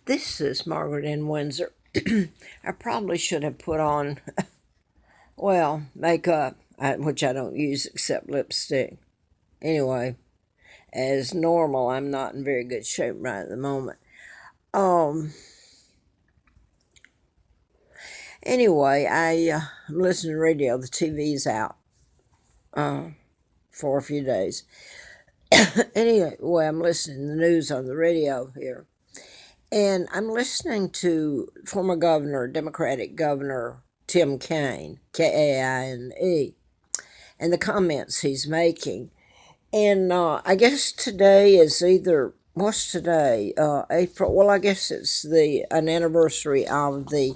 This is Margaret in Windsor. I probably should have put on, well, makeup, which I don't use except lipstick. Anyway, as normal, I'm not in very good shape right at the moment. Um. Anyway, I'm listening to radio. The TV's out uh, for a few days. Anyway, I'm listening to the news on the radio here. And I'm listening to former governor, Democratic Governor Tim Kaine, Kaine, and the comments he's making. And I guess today is either, what's today? April. Well, I guess it's an anniversary of the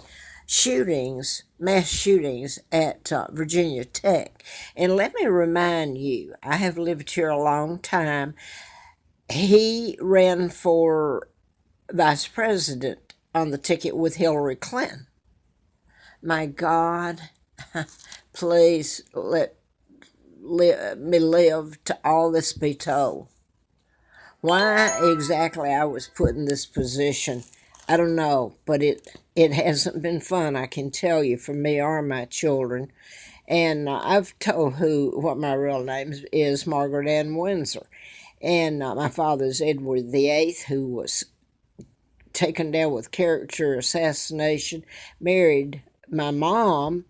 mass shootings at Virginia Tech. And let me remind you, I have lived here a long time. He ran for vice president on the ticket with Hillary Clinton. My God, please let me live to all this be told. Why exactly I was put in this position, I don't know, but it hasn't been fun, I can tell you, for me or my children. And I've told what my real name is, Margaret Ann Windsor. And my father's Edward VIII, who was taken down with character assassination, married my mom,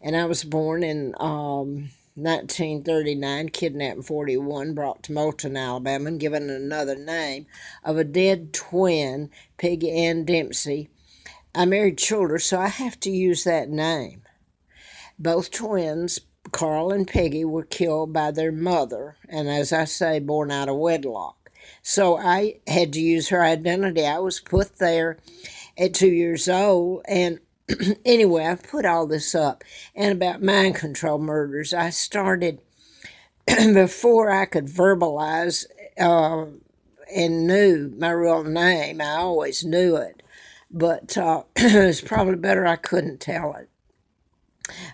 and I was born in 1939, kidnapped in 41, brought to Moulton, Alabama, and given another name of a dead twin, Peggy Ann Dempsey. I married children, so I have to use that name. Both twins, Carl and Peggy, were killed by their mother, and as I say, born out of wedlock. So I had to use her identity. I was put there at 2 years old, and anyway, I've put all this up. And about mind control murders, I started before I could verbalize and knew my real name. I always knew it, but it's probably better I couldn't tell it.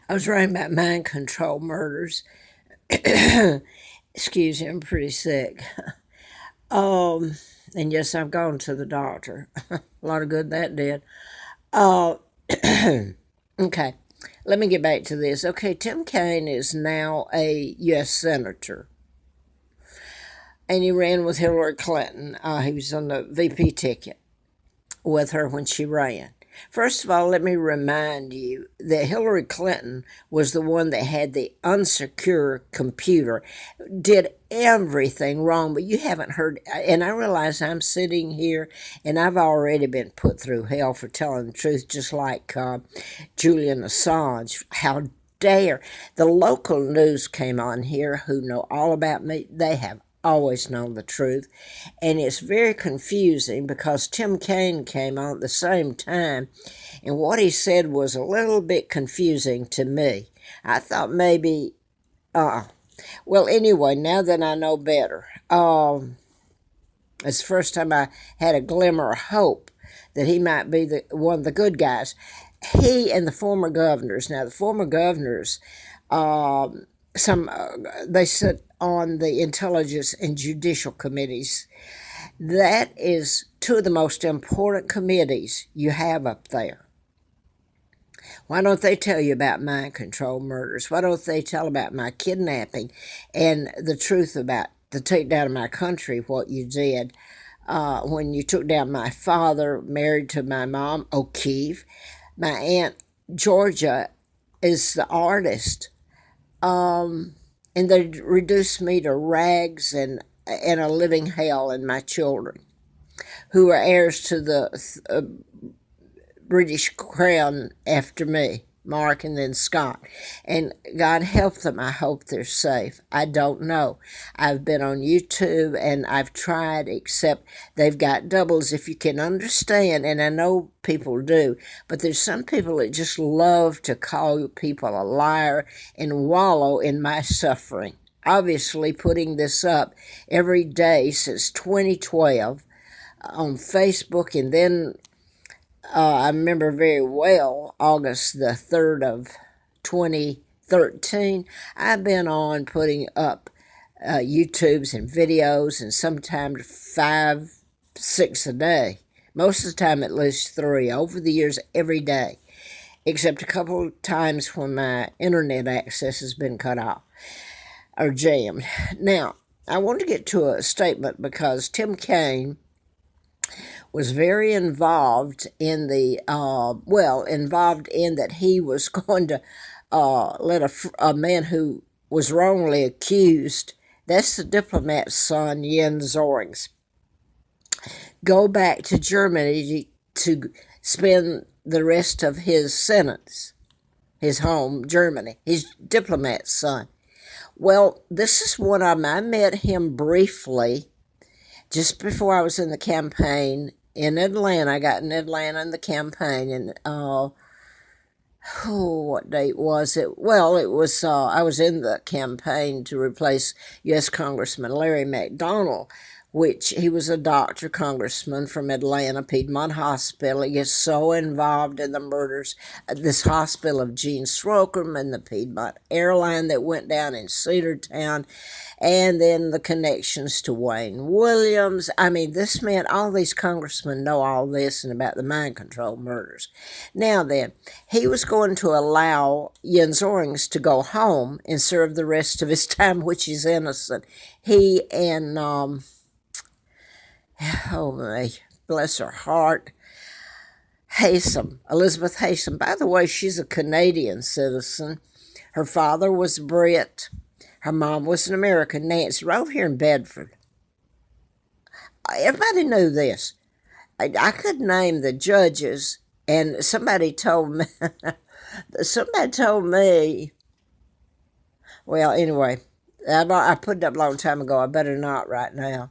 I was writing about mind control murders. Excuse me, I'm pretty sick. Um, and yes, I've gone to the doctor. A lot of good that did. Uh, okay, let me get back to this. Okay, Tim Kaine is now a U.S. Senator, and he ran with Hillary Clinton. He was on the VP ticket with her when she ran. First of all, let me remind you that Hillary Clinton was the one that had the unsecure computer, did everything wrong, but you haven't heard. And I realize I'm sitting here and I've already been put through hell for telling the truth, just like Julian Assange. How dare. The local news came on here who know all about me. They have always known the truth. And it's very confusing because Tim Kaine came on at the same time, and what he said was a little bit confusing to me. I thought maybe, well, anyway, now that I know better, it's the first time I had a glimmer of hope that he might be one of the good guys. He and the former governors. Now, the former governors, they sit on the intelligence and judicial committees. That is two of the most important committees you have up there. Why don't they tell you about mind control murders? Why don't they tell about my kidnapping and the truth about the takedown of my country, what you did when you took down my father, married to my mom, O'Keefe. My aunt Georgia is the artist. And they reduced me to rags and a living hell, and my children, who are heirs to the British crown after me, Mark and then Scott. And God help them. I hope they're safe. I don't know. I've been on YouTube and I've tried, except they've got doubles if you can understand, and I know people do, but there's some people that just love to call people a liar and wallow in my suffering. Obviously, putting this up every day since 2012 on Facebook, and then I remember very well August the 3rd of 2013. I've been on putting up YouTubes and videos, and sometimes 5, 6 a day, Most of the time, at least 3. Over the years, every day, except a couple of times when my internet access has been cut off or jammed. Now, I want to get to a statement because Tim Kaine was very involved in involved in that he was going to let a man who was wrongly accused, that's the diplomat's son, Jens Soerings, go back to Germany to spend the rest of his sentence, his home, Germany, his diplomat's son. Well, this is one of them. I met him briefly just before I was in the campaign in Atlanta. I got in Atlanta in the campaign, and what date was it? Well, it was, I was in the campaign to replace U.S. Congressman Larry McDonald, which he was a doctor, congressman from Atlanta, Piedmont Hospital. He is so involved in the murders at this hospital of Gene Slocum and the Piedmont airline that went down in Cedartown, and then the connections to Wayne Williams. I mean, this man, all these congressmen know all this and about the mind control murders. Now then, he was going to allow Jens Soerings to go home and serve the rest of his time, which is innocent. He and oh my, bless her heart, Haysom, Elizabeth Haysom. By the way, she's a Canadian citizen. Her father was Brit. Her mom was an American, Nancy, right over here in Bedford. Everybody knew this. I could name the judges, and somebody told me, well, anyway, I put it up a long time ago. I better not right now.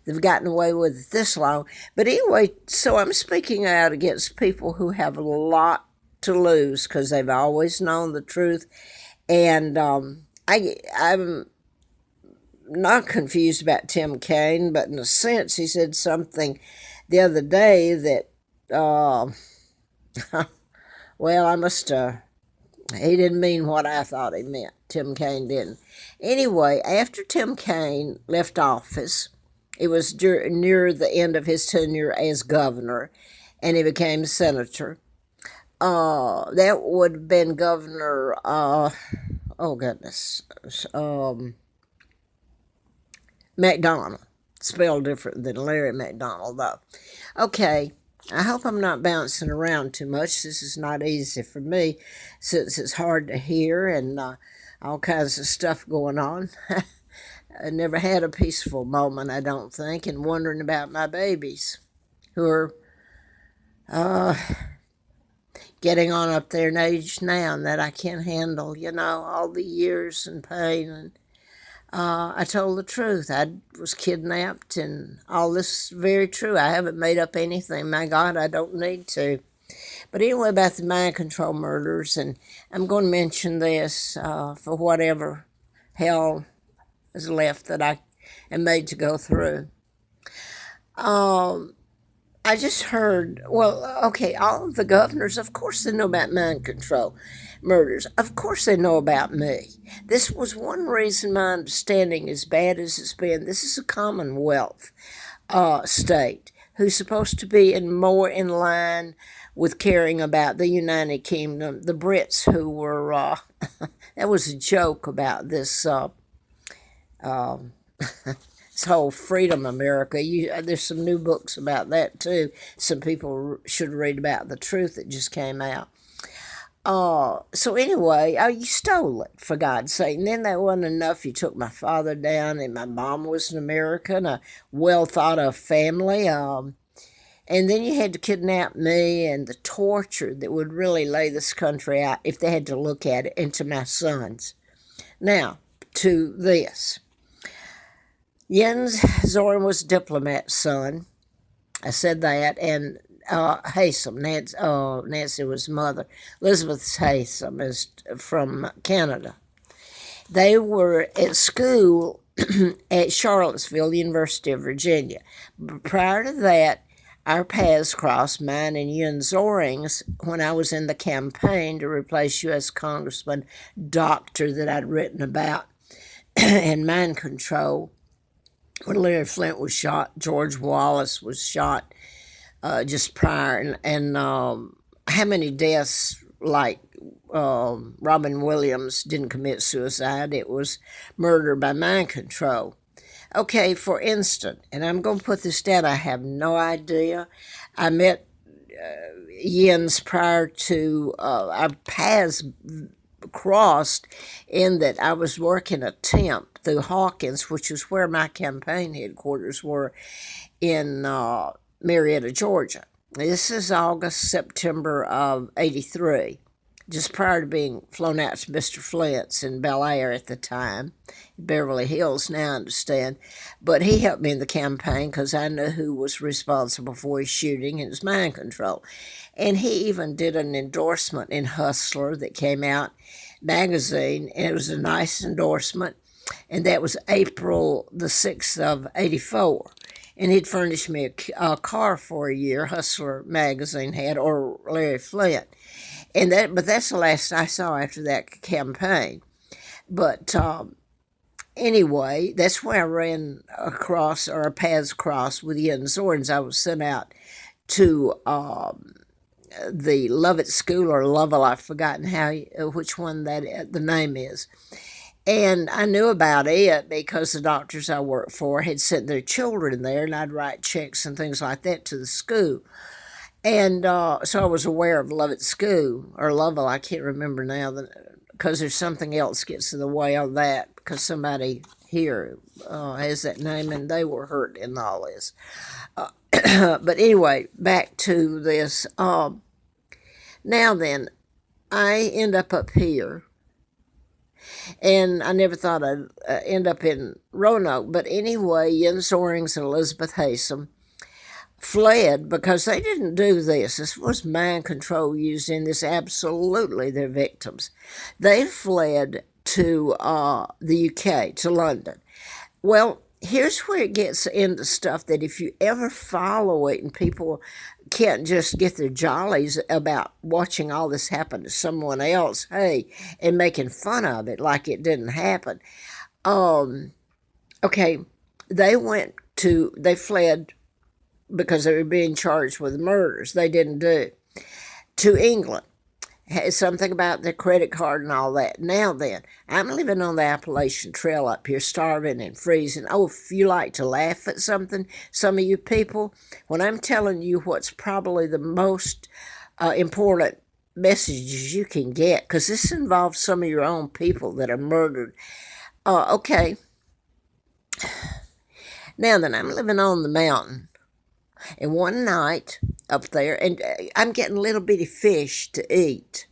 They've gotten away with it this long. But anyway, so I'm speaking out against people who have a lot to lose because they've always known the truth. And I'm not confused about Tim Kaine, but in a sense, he said something the other day that, well, I must he didn't mean what I thought he meant. Tim Kaine didn't. Anyway, after Tim Kaine left office, it was near the end of his tenure as governor, and he became senator. That would have been Governor, oh goodness, McDonald. Spelled different than Larry McDonald, though. Okay. I hope I'm not bouncing around too much. This is not easy for me since it's hard to hear and all kinds of stuff going on. I never had a peaceful moment, I don't think, and wondering about my babies who are getting on up there in age now and that I can't handle, all the years and pain. And I told the truth. I was kidnapped, and all this is very true. I haven't made up anything. My God, I don't need to. But anyway, about the mind control murders, and I'm going to mention this for whatever hell is left that I am made to go through. I just heard, okay, all of the governors, of course they know about mind control murders. Of course they know about me. This was one reason my understanding, as bad as it's been, this is a Commonwealth state who's supposed to be more in line with caring about the United Kingdom. The Brits who were, that was a joke about this this whole freedom America. There's some new books about that too. Some people should read about the truth that just came out. So anyway, you stole it, for God's sake. And then that wasn't enough. You took my father down, and my mom was an American, a well-thought-of family. And then you had to kidnap me, and the torture that would really lay this country out if they had to look at it, and to my sons. Now, to this. Jens Soerings was a diplomat's son. I said that, and Haysom, Nancy was mother. Elizabeth Haysom is from Canada. They were at school at Charlottesville, University of Virginia. Prior to that, our paths crossed, mine and Jens Soerings, when I was in the campaign to replace U.S. Congressman Doctor that I'd written about in Mind Control. when Larry Flint was shot, George Wallace was shot just prior, and how many deaths like Robin Williams didn't commit suicide? It was murder by mind control. Okay, for instance, and I'm going to put this down, I have no idea. I met Jens prior to our paths crossed in that I was working a temp through Hawkins, which is where my campaign headquarters were in Marietta, Georgia. This is August, September of '83, just prior to being flown out to Mr. Flint's in Bel Air at the time, Beverly Hills now I understand. But he helped me in the campaign because I knew who was responsible for his shooting and his mind control. And he even did an endorsement in Hustler that came out magazine, and it was a nice endorsement, and that was April the 6th of '84. And he'd furnished me a car for a year, Hustler magazine had, or Larry Flint. But that's the last I saw after that campaign. But anyway, that's where I ran across, or paths crossed with Jens SOERINGS. I was sent out to the Lovett School or Lovell, I've forgotten which one that the name is. And I knew about it because the doctors I worked for had sent their children there, and I'd write checks and things like that to the school. And so I was aware of Lovett School, or Lovell, I can't remember now, because there's something else gets in the way of that, because somebody here has that name, and they were hurt in all this. But anyway, back to this. Now then, I end up here. And I never thought I'd end up in Roanoke. But anyway, Jens SOERINGS and Elizabeth Haysom fled because they didn't do this. This was mind control used in this. Absolutely, they're victims. They fled to the UK, to London. Well, here's where it gets into stuff that if you ever follow it and people can't just get their jollies about watching all this happen to someone else, hey, and making fun of it like it didn't happen. Okay, they fled because they were being charged with murders they didn't do, to England. Something about their credit card and all that. Now then, I'm living on the Appalachian Trail up here, starving and freezing. Oh, if you like to laugh at something, some of you people, when I'm telling you what's probably the most important messages you can get, because this involves some of your own people that are murdered. Okay. Now then, I'm living on the mountain. And one night up there, and I'm getting little bitty fish to eat,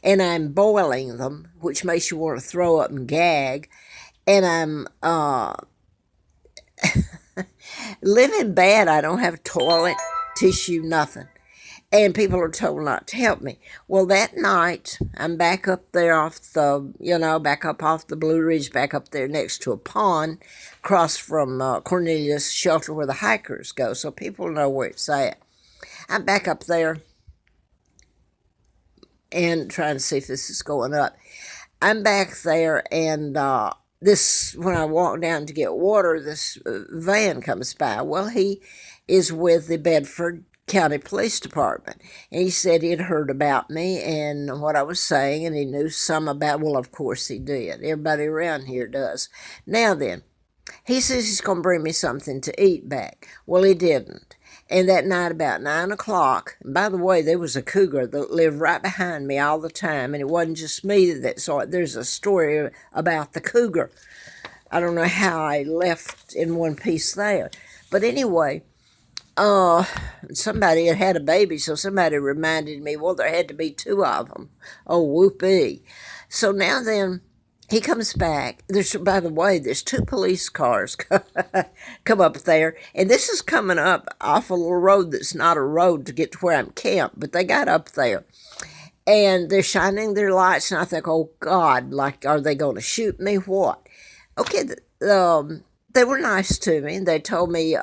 and I'm boiling them, which makes you want to throw up and gag, and I'm living bad. I don't have toilet, tissue, nothing. And people are told not to help me. Well, that night, I'm back up there off the Blue Ridge, back up there next to a pond, across from Cornelius Shelter where the hikers go, so people know where it's at. I'm back up there and trying to see if this is going up. I'm back there, and when I walk down to get water, this van comes by. Well, he is with the Bedford County Police Department. And he said he'd heard about me and what I was saying, and he knew some about, well, of course he did. Everybody around here does. Now then, he says he's going to bring me something to eat back. Well, he didn't. And that night about 9 o'clock, and by the way, there was a cougar that lived right behind me all the time, and it wasn't just me that saw it. There's a story about the cougar. I don't know how I left in one piece there. But anyway, somebody had a baby, so somebody reminded me, well, there had to be two of them. Oh, whoopee. So now then, he comes back. By the way, there's two police cars come up there, and this is coming up off a little road that's not a road to get to where I'm camped, but they got up there, and they're shining their lights, and I think, oh, God, like, are they going to shoot me? What? Okay, they were nice to me, and they told me,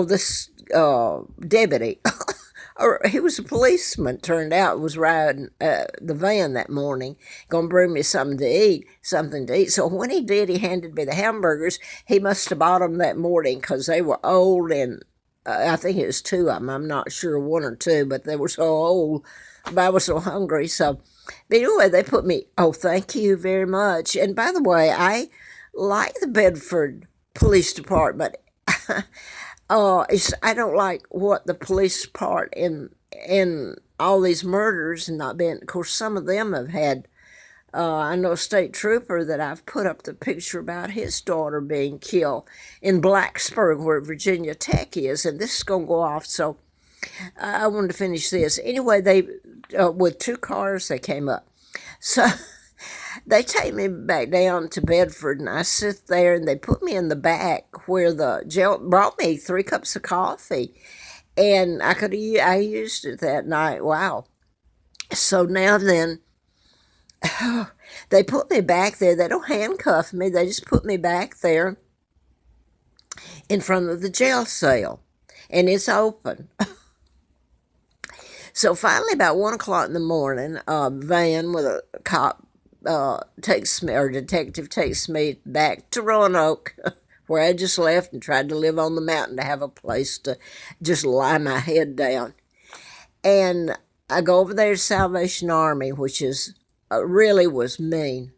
this deputy, or he was a policeman, turned out, was riding the van that morning, going to bring me something to eat. So when he did, he handed me the hamburgers. He must have bought them that morning because they were old, and I think it was two of them. I'm not sure, one or two, but they were so old. But I was so hungry. So, but anyway, they put me, oh, thank you very much. And by the way, I like the Bedford Police Department. I don't like what the police part in all these murders and not being. Of course, some of them have had. I know a state trooper that I've put up the picture about his daughter being killed in Blacksburg, where Virginia Tech is, and this is going to go off. So I wanted to finish this anyway. They with two cars they came up, so. They take me back down to Bedford, and I sit there, and they put me in the back where the jail brought me 3 cups of coffee, and I used it that night. Wow! So now then, they put me back there. They don't handcuff me. They just put me back there in front of the jail cell, and it's open. So finally, about 1 o'clock in the morning, a van with a cop detective takes me back to Roanoke, where I just left and tried to live on the mountain to have a place to just lie my head down. And I go over there to Salvation Army, which is really was mean,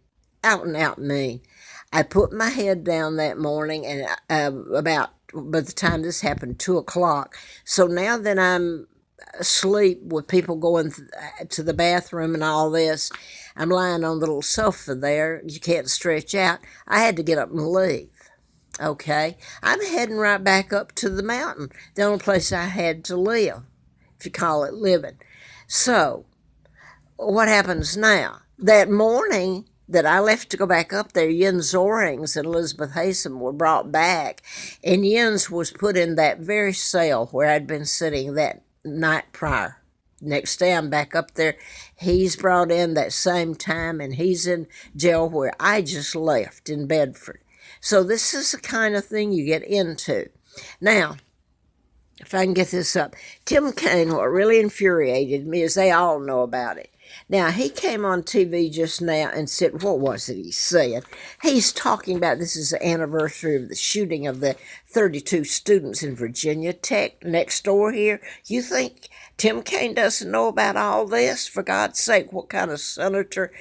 out and out mean. I put my head down that morning, and by the time this happened, 2 o'clock. So now that I'm asleep with people going to the bathroom and all this, I'm lying on the little sofa there. You can't stretch out. I had to get up and leave. Okay? I'm heading right back up to the mountain, the only place I had to live, if you call it living. So, what happens now? That morning that I left to go back up there, Jens SOERINGS and Elizabeth Haysom were brought back, and Jens was put in that very cell where I'd been sitting that night prior. Next day I'm back up there. He's brought in that same time, and he's in jail where I just left in Bedford. So this is the kind of thing you get into. Now, if I can get this up, Sen Kaine, what really infuriated me is they all know about it. Now, he came on TV just now and said, what was it he said? He's talking about this is the anniversary of the shooting of the 32 students in Virginia Tech next door here. You think Sen Kaine doesn't know about all this? For God's sake, what kind of senator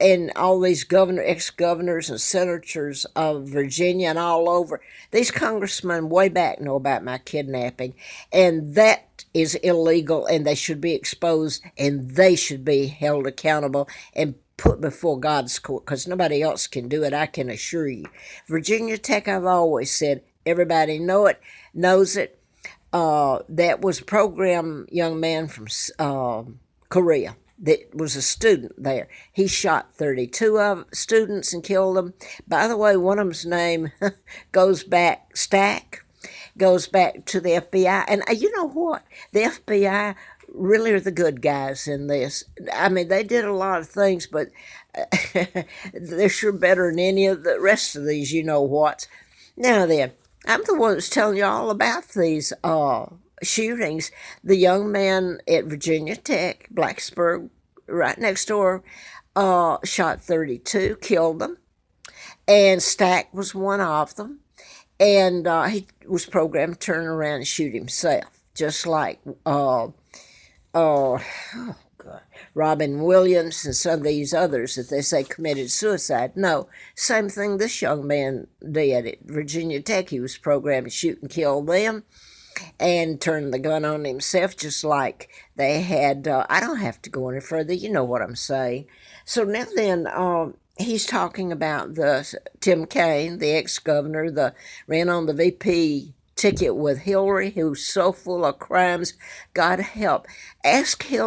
and all these ex-governors and senators of Virginia and all over, these congressmen way back know about my kidnapping, and that is illegal, and they should be exposed, and they should be held accountable and put before God's court, because nobody else can do it, I can assure you. Virginia Tech, I've always said, everybody knows it. That was a program young man from Korea that was a student there. He shot 32 students and killed them. By the way, one of them's name goes back to the FBI. And you know what? The FBI really are the good guys in this. I mean, they did a lot of things, but they're sure better than any of the rest of these you-know-whats. Now then, I'm the one that's telling you all about these shootings. The young man at Virginia Tech, Blacksburg, right next door, shot 32, killed them. And Stack was one of them. And he was programmed to turn around and shoot himself, just like Robin Williams and some of these others that they say committed suicide. No, same thing this young man did at Virginia Tech. He was programmed to shoot and kill them and turn the gun on himself, just like they had. I don't have to go any further. You know what I'm saying. So now then, he's talking about the Sen Kaine, the ex-governor, ran on the VP ticket with Hillary, who's so full of crimes. God help. Ask Hillary.